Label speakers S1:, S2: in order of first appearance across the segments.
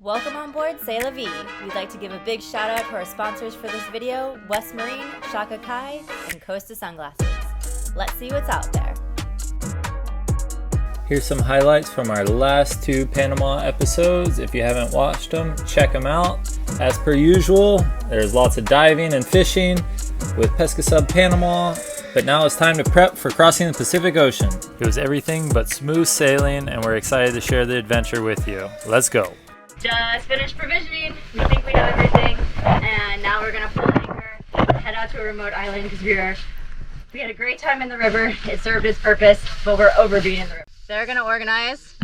S1: Welcome on board Sail La Vie. We'd like to give a big shout out to our sponsors for this video, West Marine, Shaka Kai, and Costa Sunglasses. Let's see what's out there.
S2: Here's some highlights from our last two Panama episodes. If you haven't watched them, check them out. As per usual, there's lots of diving and fishing with Pesca Panama, but now it's time to prep for crossing the Pacific Ocean. It was everything but smooth sailing, and we're excited to share the adventure with you. Let's go.
S1: Just finished provisioning. We think we know everything, and now we're gonna pull anchor, head out to a remote island because we had a great time in the river. It served its purpose, but we're overbeating the river. They're gonna organize.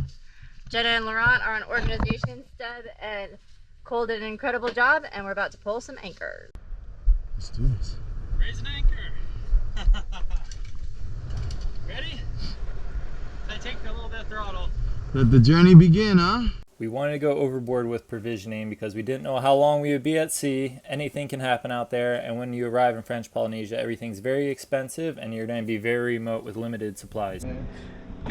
S1: Jenna and Laurent are on organization. Steb and Cole did an incredible job, and we're about to pull some anchors.
S3: Let's do this.
S2: Raise an anchor. Ready? I take a little bit of throttle.
S3: Let the journey begin, huh?
S2: We wanted to go overboard with provisioning because we didn't know how long we would be at sea. Anything can happen out there, and when you arrive in French Polynesia, everything's very expensive and you're going to be very remote with limited supplies.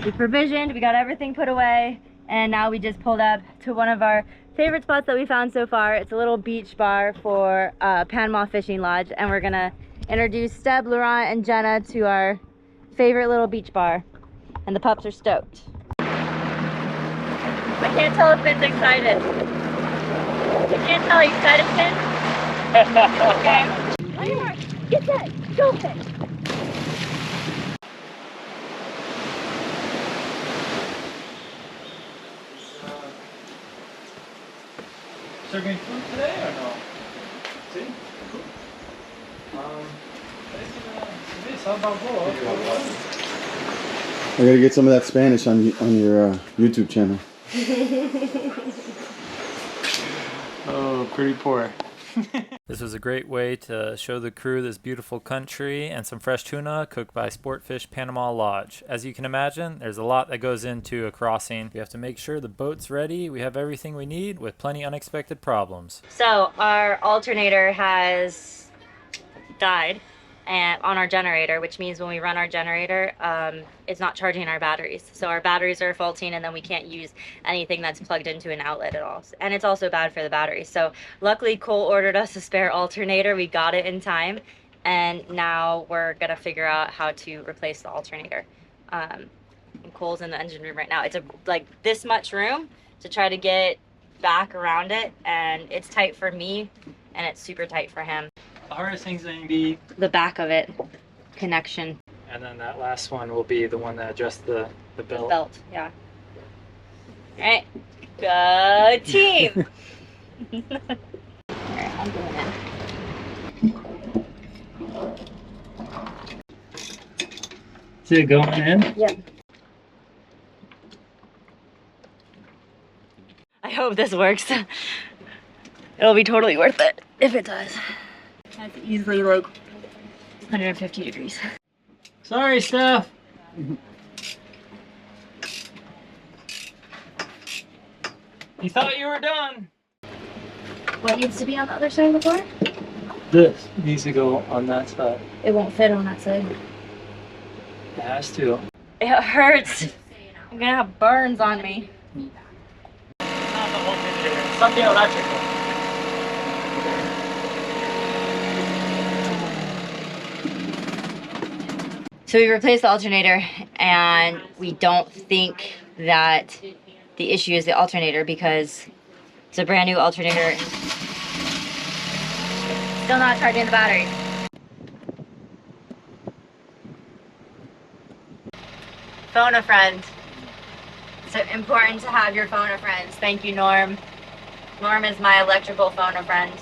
S1: We provisioned, we got everything put away, and now we just pulled up to one of our favorite spots that we found so far. It's a little beach bar for Panama Fishing Lodge, and we're gonna introduce Steb, Laurent, and Jenna to our favorite little beach bar, and the pups are stoked. I can't tell if Finn's excited. You can't tell he's excited, Finn? Okay. On your mark, get set, go Finn!
S2: Serving food today or no? Sí.
S3: I gotta get some of that Spanish on your YouTube channel.
S2: Oh, pretty poor. This was a great way to show the crew this beautiful country and some fresh tuna cooked by Sportfish Panama Lodge. As you can imagine, there's a lot that goes into a crossing. We have to make sure the boat's ready. We have everything we need with plenty unexpected problems.
S1: So our alternator has died on our generator, which means when we run our generator, it's not charging our batteries. So our batteries are faulting, and then we can't use anything that's plugged into an outlet at all. And it's also bad for the batteries. So luckily Cole ordered us a spare alternator. We got it in time, and now we're gonna figure out how to replace the alternator. And Cole's in the engine room right now. It's like this much room to try to get back around it, and it's tight for me and it's super tight for him.
S2: The hardest thing's going to be
S1: the back of it, connection.
S2: and then that last one will be the one that adjusts the belt.
S1: The belt, yeah. All right, go team. All right, I'm going in.
S2: Is it going in?
S1: Yep. I hope this works. It'll be totally worth it if it does. That's easily like 150 degrees.
S2: Sorry, Steph. You thought you were done.
S1: What needs to be on the other side of the bar?
S2: This needs to go on that side.
S1: It won't fit on that side.
S2: It has to.
S1: It hurts. I'm gonna have burns on me.
S2: Not the whole thing, something electrical.
S1: So we replaced the alternator, and we don't think that the issue is the alternator because it's a brand new alternator. Still not charging the battery. Phone a friend. It's important to have your phone a friend. Thank you, Norm. Norm is my electrical phone a friend.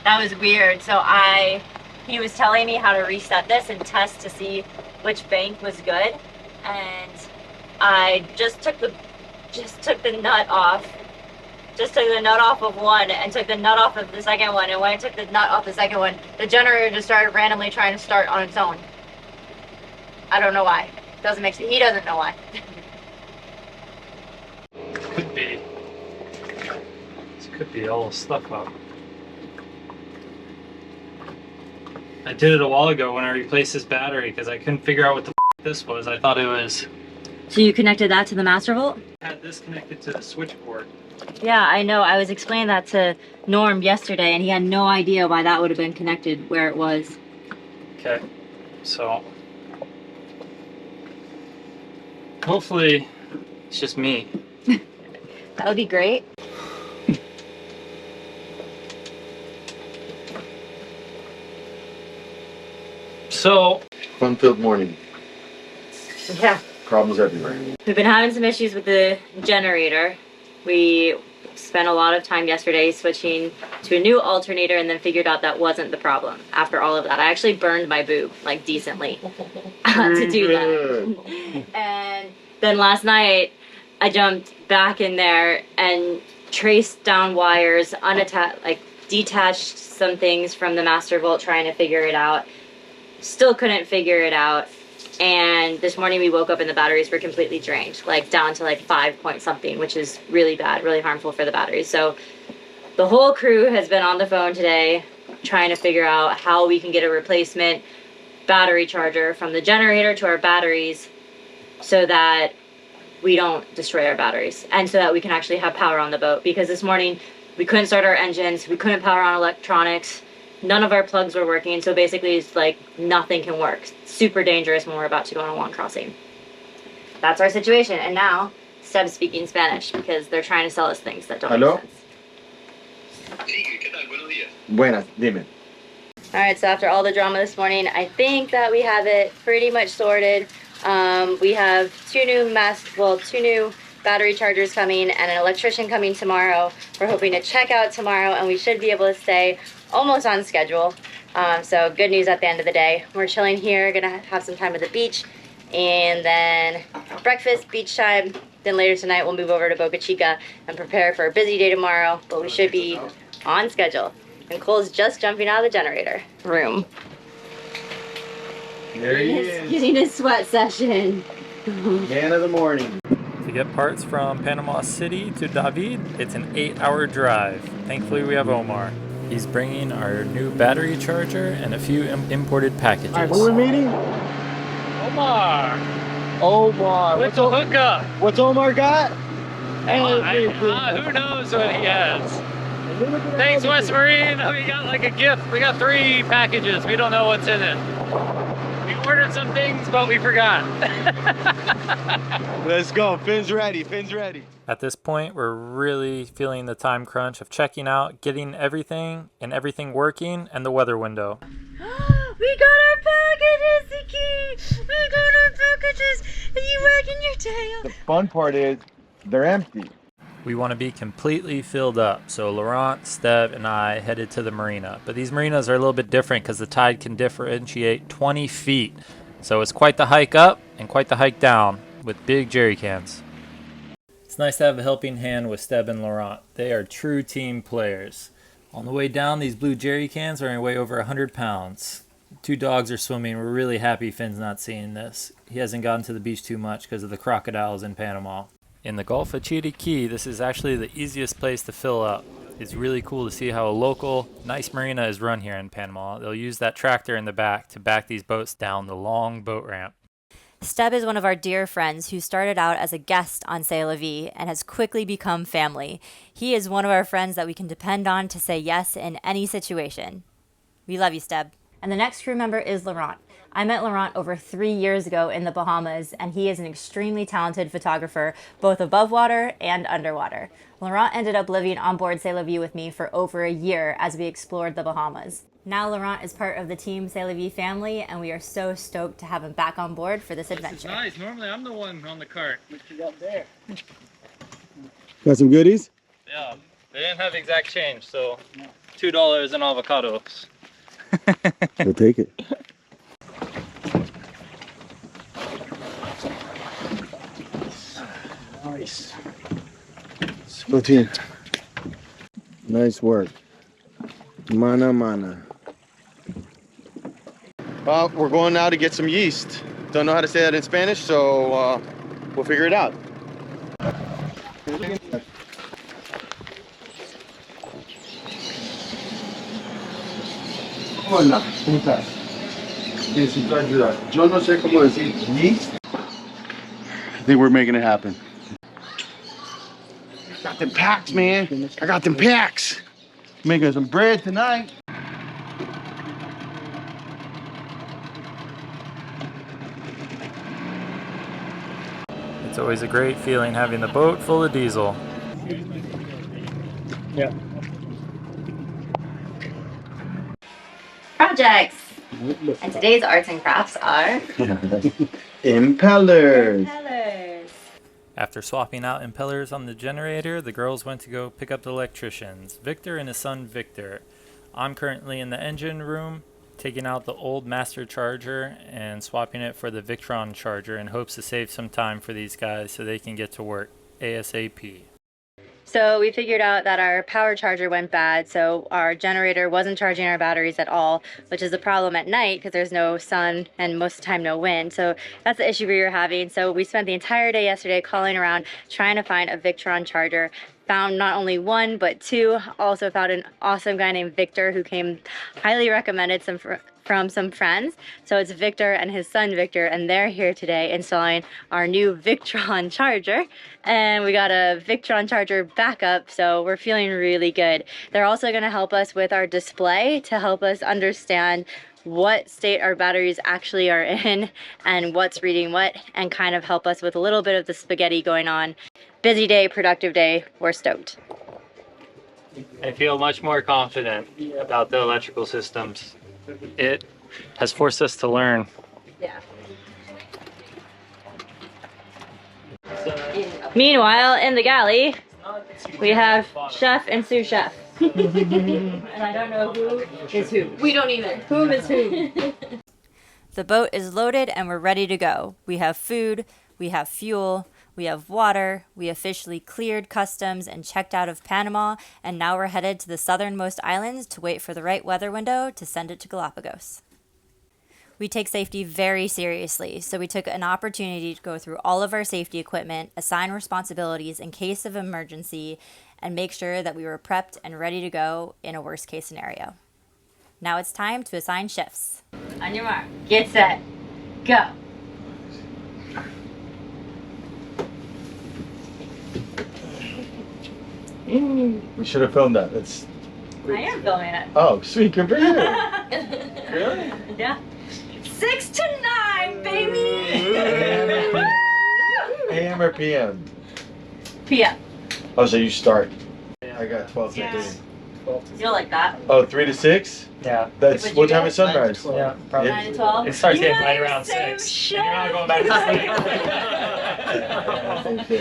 S1: That was weird. So he was telling me how to reset this and test to see which bank was good, and I just took the nut off. Just took the nut off of one and took the nut off of the second one, and when I took the nut off the second one, the generator just started randomly trying to start on its own. I don't know why. Doesn't make sense. He doesn't know why.
S2: Could be. This could be all stuck up. I did it a while ago when I replaced this battery because I couldn't figure out what the f this was. I thought it was
S1: So you connected that to the master volt?
S2: I had this connected to the switchboard.
S1: Yeah, I know. I was explaining that to Norm yesterday, and he had no idea why that would have been connected where it was.
S2: Okay, so hopefully it's just me.
S1: That would be great.
S2: So
S3: Fun-filled morning.
S1: Yeah.
S3: Problems everywhere.
S1: We've been having some issues with the generator. We spent a lot of time yesterday switching to a new alternator and then figured out that wasn't the problem. After all of that, I actually burned my boob, like, decently to do that. And then last night, I jumped back in there and traced down wires, detached some things from the master volt, trying to figure it out. Still couldn't figure it out. And this morning we woke up and the batteries were completely drained, like down to like 5 point something, which is really bad, really harmful for the batteries. So the whole crew has been on the phone today trying to figure out how we can get a replacement battery charger from the generator to our batteries so that we don't destroy our batteries and so that we can actually have power on the boat. Because this morning we couldn't start our engines, we couldn't power on electronics, none of our plugs were working, so basically it's like nothing can work. Super dangerous when we're about to go on a long crossing. That's our situation, and now Steb's speaking Spanish because they're trying to sell us things that don't
S3: Hello?
S1: make sense.
S3: Buenas, dime.
S1: Alright, so after all the drama this morning, I think that we have it pretty much sorted. We have two new battery chargers coming and an electrician coming tomorrow. We're hoping to check out tomorrow, and we should be able to stay almost on schedule. So good news at the end of the day. We're chilling here, gonna have some time at the beach, and then breakfast, beach time. Then later tonight we'll move over to Boca Chica and prepare for a busy day tomorrow, but we should be on schedule. And Cole's just jumping out of the generator room.
S3: There he is.
S1: Getting his sweat session.
S3: Man of the morning.
S2: to get parts from Panama City to David, it's an 8-hour drive. Thankfully we have Omar. He's bringing our new battery charger and a few imported packages.
S3: Alright, who are we meeting?
S2: Omar!
S3: Omar.
S2: What's a hookup?
S3: What's Omar got?
S2: Who knows what he has? Thanks, West Marine. We got like a gift. We got 3 packages. We don't know what's in it. We ordered some things, but we forgot.
S3: Let's go. Finn's ready. Finn's ready.
S2: At this point, we're really feeling the time crunch of checking out, getting everything and everything working, and the weather window.
S1: We got our packages, Ziki! We got our packages! Are you wagging your tail?
S3: The fun part is they're empty.
S2: We want to be completely filled up, so Laurent, Steb, and I headed to the marina. But these marinas are a little bit different because the tide can differentiate 20 feet. So it's quite the hike up and quite the hike down with big jerry cans. It's nice to have a helping hand with Steb and Laurent. They are true team players. On the way down, these blue jerry cans are weigh over 100 pounds. 2 dogs are swimming. We're really happy Finn's not seeing this. He hasn't gotten to the beach too much because of the crocodiles in Panama. In the Gulf of Chiriquí, this is actually the easiest place to fill up. It's really cool to see how a local, nice marina is run here in Panama. They'll use that tractor in the back to back these boats down the long boat ramp.
S1: Steb is one of our dear friends who started out as a guest on Sail La Vie and has quickly become family. He is one of our friends that we can depend on to say yes in any situation. We love you, Steb. And the next crew member is Laurent. I met Laurent over 3 years ago in the Bahamas, and he is an extremely talented photographer, both above water and underwater. Laurent ended up living on board Sail La Vie with me for over a year as we explored the Bahamas. Now Laurent is part of the Team Sail La Vie family, and we are so stoked to have him back on board for this adventure.
S2: This is nice. Normally I'm the one on the cart. What you got there?
S3: Got some goodies?
S2: Yeah, they didn't have exact change, so $2 in avocados.
S3: We'll take it. Nice. Spoutine. Nice work. Mana mana. Well, we're going now to get some yeast. Don't know how to say that in Spanish, so we'll figure it out. Hola, ¿cómo estás? Necesito ayuda. Yo no sé cómo decir yeast. think we're making it happen. Got them packs, man. I got them packs. Making some bread tonight.
S2: It's always a great feeling having the boat full of diesel.
S4: Yeah.
S1: Projects. And today's arts and crafts are
S3: Impellers.
S1: impellers.
S2: After swapping out impellers on the generator, the girls went to go pick up the electricians, Victor and his son Victor. I'm currently in the engine room, taking out the old master charger and swapping it for the Victron charger in hopes to save some time for these guys so they can get to work ASAP.
S1: So we figured out that our power charger went bad, so our generator wasn't charging our batteries at all, which is a problem at night because there's no sun and most of the time no wind. So that's the issue we were having. So we spent the entire day yesterday calling around trying to find a Victron charger. Found not only one but two. Also found an awesome guy named Victor who came highly recommended from some friends. So it's Victor and his son Victor, and they're here today installing our new Victron charger. And we got a Victron charger backup, so we're feeling really good. They're also going to help us with our display to help us understand what state our batteries actually are in and what's reading what, and kind of help us with a little bit of the spaghetti going on. Busy day, productive day, we're stoked.
S4: I feel much more confident about the electrical systems. It has forced us to learn.
S1: Yeah. Meanwhile, in the galley, we have Chef and sous chef. And I don't know who is who. We don't either. Whom is who? The boat is loaded and we're ready to go. We have food, we have fuel, we have water, we officially cleared customs and checked out of Panama, and now we're headed to the southernmost islands to wait for the right weather window to send it to Galapagos. We take safety very seriously, so we took an opportunity to go through all of our safety equipment, assign responsibilities in case of emergency, and make sure that we were prepped and ready to go in a worst case scenario. Now it's time to assign shifts. On your mark, get set, go.
S3: We should have filmed that. It's.
S1: I am filming it.
S3: Oh, sweet, good for you. Really?
S1: Yeah. 6 to 9, baby!
S3: AM or PM?
S1: PM.
S3: Oh, so you start. I got 12 to 3.
S1: You'll like that.
S3: Oh, 3 to 6?
S4: Yeah.
S3: That's
S1: What'd
S3: what
S1: you
S3: time
S1: get?
S3: is sunrise?
S4: Yeah, probably.
S1: 9 to 12?
S4: It starts
S1: You
S4: getting light
S1: guys
S4: around
S1: same
S4: 6.
S1: shit.
S4: And you're not going back to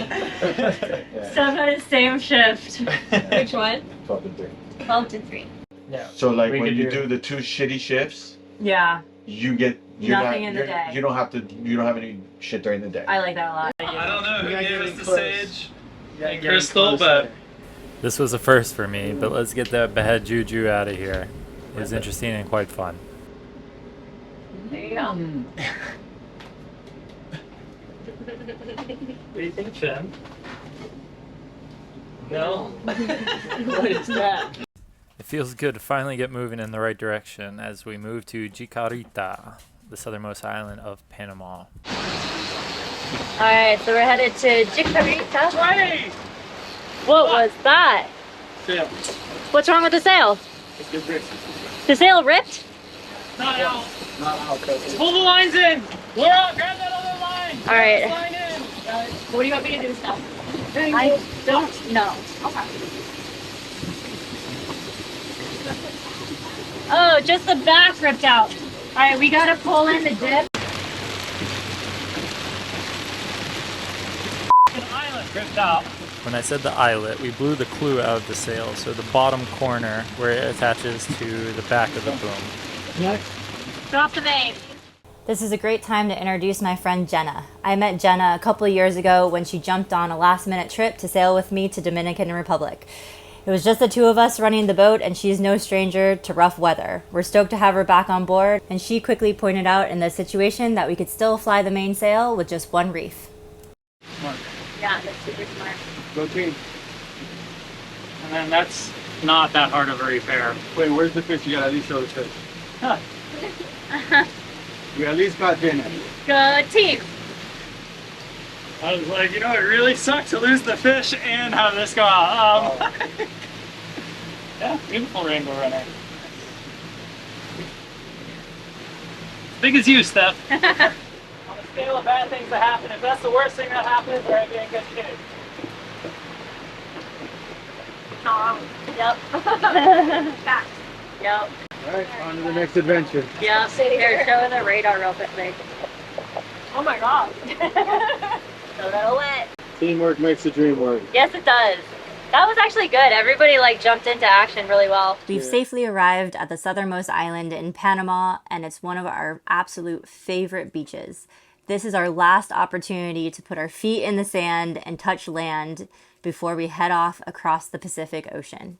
S4: sleep.
S1: Step on his same shift. Which one?
S3: 12 to 3.
S1: 12 to 3.
S4: Yeah.
S3: So like
S4: We
S3: when
S4: could
S3: you
S4: do-
S3: do the 2 shitty shifts,
S1: Yeah,
S3: you get
S1: Nothing in the day.
S3: You don't have any shit during the day.
S1: I like that a lot.
S5: I don't know who gave us the
S4: close.
S5: sage
S4: Yeah,
S5: and
S4: getting
S5: crystal,
S4: closer.
S5: but
S2: This was a first for me, but let's get that bad juju out of here. It was interesting and quite fun.
S1: There you go.
S4: What do you think, Chen? No? What is that?
S2: It feels good to finally get moving in the right direction as we move to Jicarita, the southernmost island of Panama.
S1: Alright, so we're headed to Jicarita. What was that?
S4: Yeah.
S1: What's wrong with the sail?
S4: It's good bricks.
S1: The sail ripped?
S5: not out.
S4: Not out, Coach.
S5: Pull the lines in. We're out. Grab that other line.
S1: All right.
S5: Grab this line in.
S1: What do you want me to do now? I don't know. Okay. Oh, just the back ripped out. All right, we gotta pull in the dip.
S5: An island ripped out.
S2: When I said the eyelet, we blew the clue out of the sail, so the bottom corner where it attaches to the back of the boom.
S1: Drop the main. This is a great time to introduce my friend Jenna. I met Jenna a couple of years ago when she jumped on a last-minute trip to sail with me to Dominican Republic. It was just the two of us running the boat, and she's no stranger to rough weather. We're stoked to have her back on board, and she quickly pointed out in the situation that we could still fly the mainsail with just one reef.
S4: Smart.
S1: Yeah, that's super smart.
S4: Go team.
S5: And then that's not that hard of a repair.
S4: Wait, where's the fish? You gotta at least show the fish.
S5: Huh.
S4: You at least got dinner.
S1: Good team.
S5: I was like, you know, it really sucks to lose the fish and have this go out. Yeah, beautiful rainbow runner. Big as you, Steb. On the scale of bad things that happen, if that's the worst thing that happens, we're in good shape.
S1: Yep. Fact. Yep.
S3: All right, on to the next adventure.
S1: Yeah. Here, show the radar real quick. Oh my god. So that'll it.
S3: Teamwork makes the dream work.
S1: Yes, it does. That was actually good. Everybody like jumped into action really well. We've safely arrived at the southernmost island in Panama, and it's one of our absolute favorite beaches. This is our last opportunity to put our feet in the sand and touch land before we head off across the Pacific Ocean.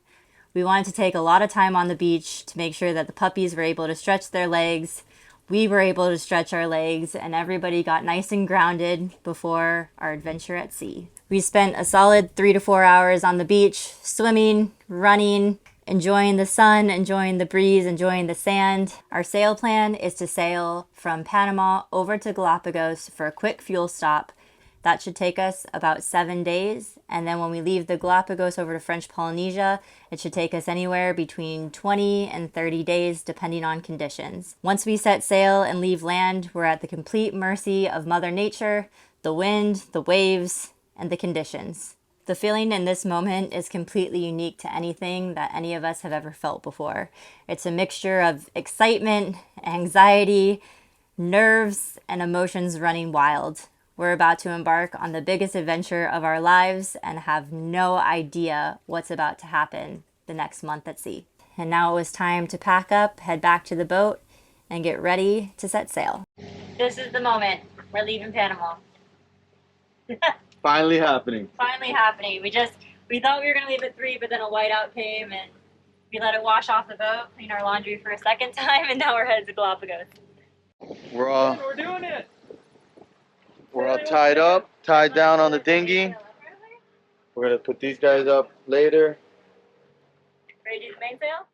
S1: We wanted to take a lot of time on the beach to make sure that the puppies were able to stretch their legs, we were able to stretch our legs, and everybody got nice and grounded before our adventure at sea. We spent a solid 3 to 4 hours on the beach, swimming, running, enjoying the sun, enjoying the breeze, enjoying the sand. Our sail plan is to sail from Panama over to Galapagos for a quick fuel stop. That should take us about 7 days. And then when we leave the Galapagos over to French Polynesia, it should take us anywhere between 20 and 30 days, depending on conditions. Once we set sail and leave land, we're at the complete mercy of Mother Nature, the wind, the waves, and the conditions. The feeling in this moment is completely unique to anything that any of us have ever felt before. It's a mixture of excitement, anxiety, nerves, and emotions running wild. We're about to embark on the biggest adventure of our lives and have no idea what's about to happen the next month at sea. And now it was time to pack up, head back to the boat, and get ready to set sail. This is the moment. We're leaving Panama.
S3: Finally happening.
S1: Finally happening. We thought we were going to leave at 3, but then a whiteout came and we let it wash off the boat, clean our laundry for a second time, and now we're headed to Galapagos.
S5: We're doing it!
S3: We're all tied up, tied down on the dinghy. We're gonna put these guys up later.
S1: Ready to do the mainsail?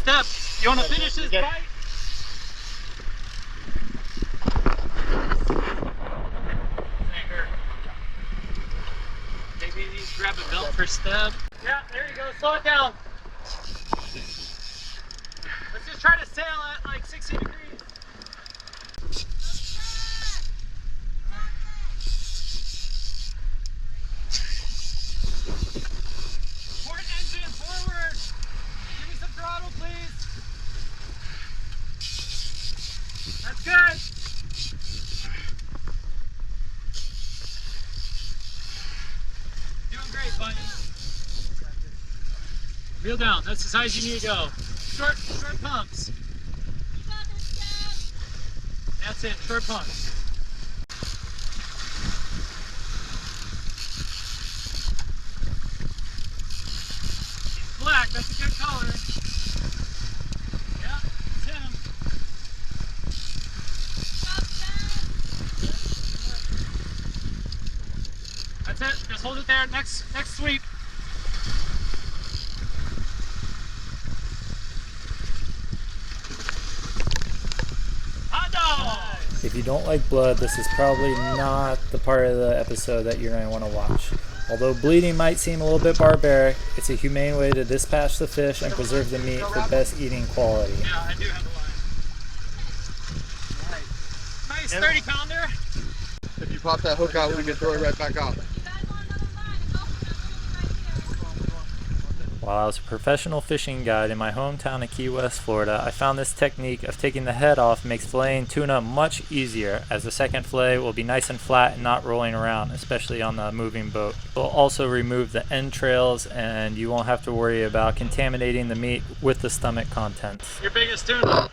S5: Steb, you want to finish this bite? Maybe you need to grab a belt for Steb. Yeah, there you go. Slow it down. Let's just try to sail at like 60 degrees. Port engine forward. Give me some throttle, please. That's good. Doing great, buddy. Reel down. That's as high as you need to go. Short pumps. That's it. Short pumps. He's black. That's a good color. Yeah, it's him. That's it. Just hold it there. Next sweep.
S2: If you don't like blood, this is probably not the part of the episode that you're going to want to watch. Although bleeding might seem a little bit barbaric, it's a humane way to dispatch the fish and preserve the meat for best eating quality.
S5: Yeah, I do have a line. Nice 30 pounder.
S3: If you pop that hook out, we can throw it right back out.
S2: While I was a professional fishing guide in my hometown of Key West, Florida, I found this technique of taking the head off makes filleting tuna much easier, as the second fillet will be nice and flat and not rolling around, especially on the moving boat. It will also remove the entrails, and you won't have to worry about contaminating the meat with the stomach contents.
S5: Your biggest tuna.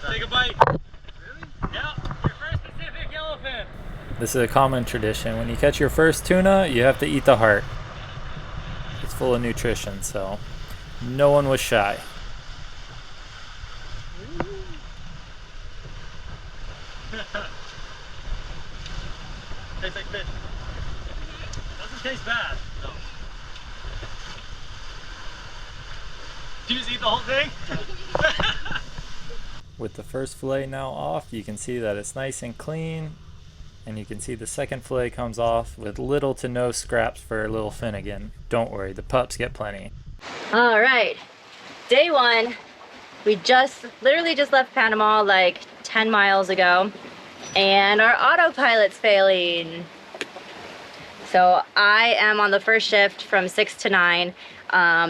S5: Take a bite. Really? Yeah. Your first Pacific yellowfin.
S2: This is a common tradition. When you catch your first tuna, you have to eat the heart. It's full of nutrition, so no one was shy.
S5: Tastes like fish. Doesn't taste bad. No. Did you just eat the whole thing?
S2: With the first fillet now off, you can see that it's nice and clean, and you can see the second fillet comes off with little to no scraps for little Finnegan. Don't worry, the pups get plenty.
S1: All right, day one. We literally just left Panama like 10 miles ago, and our autopilot's failing. So I am on the first shift from 6 to 9.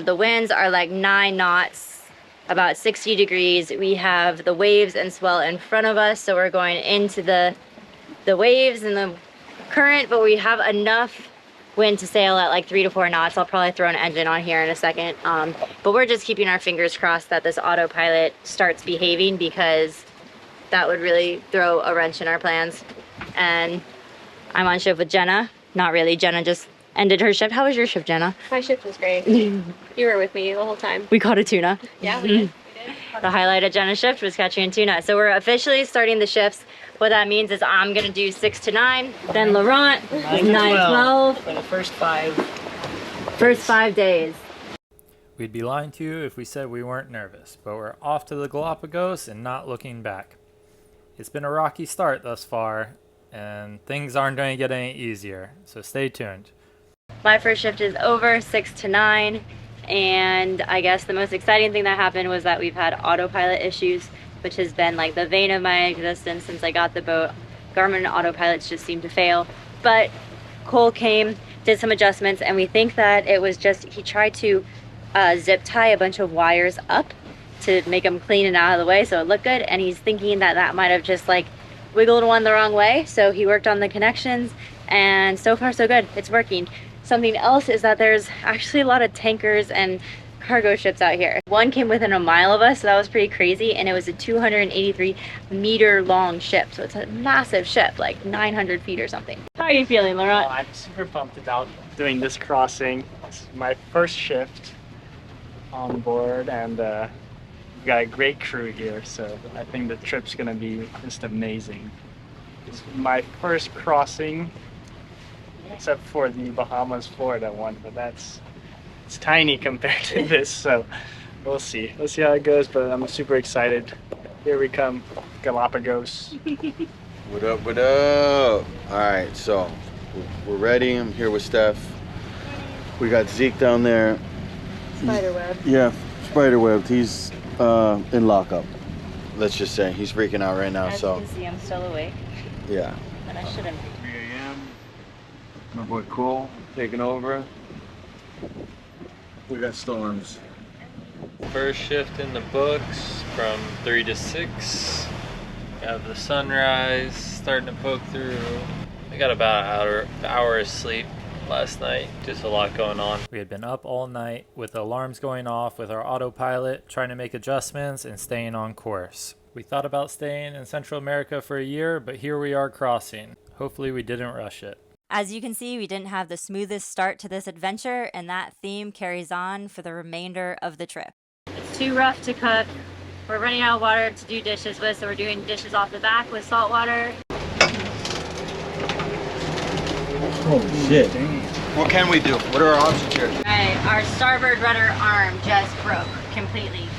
S1: The winds are like 9 knots, about 60 degrees. We have the waves and swell in front of us, so we're going into the waves and the current, but we have enough wind to sail at like 3 to 4 knots. I'll probably throw an engine on here in a second. But we're just keeping our fingers crossed that this autopilot starts behaving, because that would really throw a wrench in our plans. And I'm on shift with Jenna. Not really, Jenna just ended her shift. How was your shift, Jenna?
S6: My shift was great. You were with me the whole time.
S1: We caught a tuna.
S6: Yeah, we did.
S1: The highlight of Jenna's shift was catching a tuna. So we're officially starting the shifts. What that means is I'm gonna do 6 to 9, then Laurent 9 to 12
S5: for the first 5.
S1: First 5 days.
S2: We'd be lying to you if we said we weren't nervous, but we're off to the Galapagos and not looking back. It's been a rocky start thus far, and things aren't going to get any easier, so stay tuned.
S1: My first shift is over, 6 to 9, and I guess the most exciting thing that happened was that we've had autopilot issues, which has been like the vein of my existence since I got the boat. Garmin autopilots just seem to fail. But Cole came, did some adjustments, and we think that it was just, he tried to zip tie a bunch of wires up to make them clean and out of the way so it looked good, and he's thinking that that might have just like wiggled one the wrong way, so he worked on the connections, and so far so good, it's working. Something else is that there's actually a lot of tankers and cargo ships out here. One came within a mile of us, so that was pretty crazy, and it was a 283 meter long ship, so it's a massive ship, like 900 feet or something. How are you feeling, Laurent?
S5: I'm super pumped about doing this crossing. It's my first shift on board, and we've got a great crew here, so I think the trip's gonna be just amazing. It's my first crossing, except for the Bahamas, Florida one, but it's tiny compared to this, so we'll see. Let's see how it goes, but I'm super excited. Here we come, Galapagos.
S3: What up, what up? All right, so we're ready. I'm here with Steph. We got Zeke down there.
S6: Spiderweb.
S3: Yeah, spiderwebbed. He's in lockup. Let's just say he's freaking out right now.
S1: As
S3: So
S1: you can see, I'm still awake,
S3: yeah.
S1: but I shouldn't be.
S3: 3 a.m. My boy Cole taking over. We got storms.
S2: First shift in the books from 3 to 6. Got the sunrise starting to poke through. I got about an hour of sleep last night. Just a lot going on. We had been up all night with the alarms going off with our autopilot, trying to make adjustments and staying on course. We thought about staying in Central America for a year, but here we are crossing. Hopefully we didn't rush it.
S1: As you can see, we didn't have the smoothest start to this adventure, and that theme carries on for the remainder of the trip. It's too rough to cook. We're running out of water to do dishes with, so we're doing dishes off the back with salt water.
S3: Oh shit. What can we do? What are our options here?
S1: Right, our starboard rudder arm just broke completely.